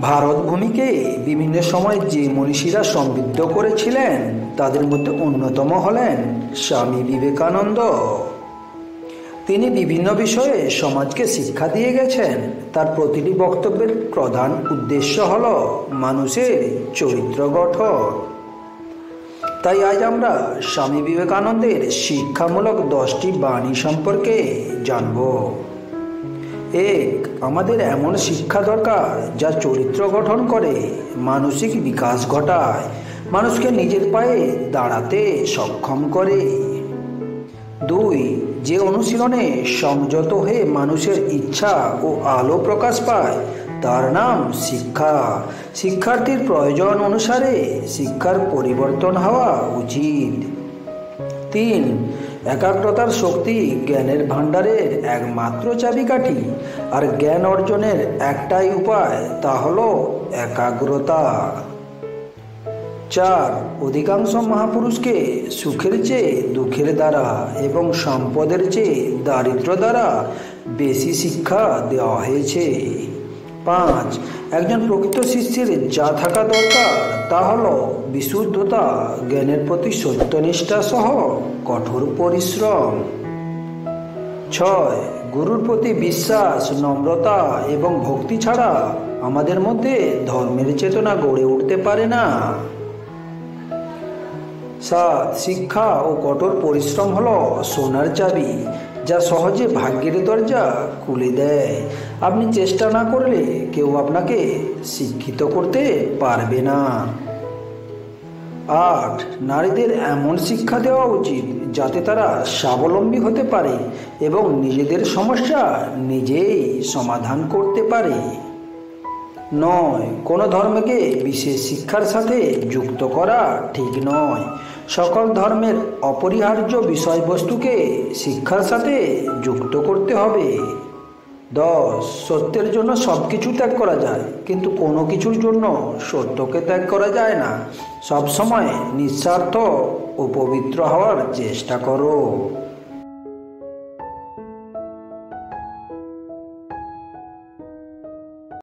ভারত ভূমিকে বিভিন্ন সময় যে মনীষীরা সমৃদ্ধ করেছিলেন তাদের মধ্যে অন্যতম হলেন স্বামী বিবেকানন্দ। তিনি বিভিন্ন বিষয়ে সমাজকে শিক্ষা দিয়ে গেছেন। তার প্রতিটি বক্তব্যের প্রধান উদ্দেশ্য হল মানুষের চরিত্র গঠন। তাই আজ আমরা স্বামী বিবেকানন্দের শিক্ষামূলক 10টি বাণী সম্পর্কে জানব। 1. আমাদের এমন শিক্ষা দরকার যা চরিত্র গঠন করে, মানসিক বিকাশ ঘটায়, মানুষকে নিজের পায়ে দাঁড়াতে সক্ষম করে। 2. যে অনুশীলনে সংযত হয়ে মানুষের ইচ্ছা ও আলো প্রকাশ পায় তার নাম শিক্ষা। শিক্ষার্থীর প্রয়োজন অনুসারে শিক্ষার পরিবর্তন হওয়া উচিত। 3. একাগ্রতার শক্তি জ্ঞানের ভাণ্ডারের একমাত্র চাবিকাঠি, আর জ্ঞান অর্জনের একটাই উপায়, তা হলো একাগ্রতা। 4. অধিকাংশ মহাপুরুষকে সুখের চেয়ে দুঃখের দ্বারা এবং সম্পদের চেয়ে দারিদ্র্য দ্বারা বেশি শিক্ষা দেওয়া হয়েছে। 5. একজন প্রকৃত শিষ্যের যা থাকা দরকার তা হল বিশুদ্ধতা, জ্ঞানের প্রতি সত্যনিষ্ঠা সহ কঠোর পরিশ্রম। 6. গুরুর প্রতি বিশ্বাস, নম্রতা এবং ভক্তি ছাড়া আমাদের মধ্যে ধর্মের চেতনা গড়ে উঠতে পারে না। 7. শিক্ষা ও কঠোর পরিশ্রম হলো সোনার চাবি, যা সহজে ভাগ্যের দরজা খুলে দেয়। আপনি চেষ্টা না করলে কেউ আপনাকে শিক্ষিত করতে পারবে না। 8. নারীদের এমন শিক্ষা দেওয়া উচিত যাতে তারা স্বাবলম্বী হতে পারে এবং নিজেদের সমস্যা নিজেই সমাধান করতে পারে। 9. কোনো ধর্মকে বিশেষ শিক্ষার সাথে যুক্ত করা ঠিক নয়। সকল ধর্মের অপরিহার্য বিষয়বস্তুকে শিক্ষার সাথে যুক্ত করতে হবে। 10. সত্যের জন্য সব কিছু ত্যাগ করা যায়, কিন্তু কোনো কিছুর জন্য সত্যকে ত্যাগ করা যায় না। সবসময় নিঃস্বার্থ ও পবিত্র হওয়ার চেষ্টা করো।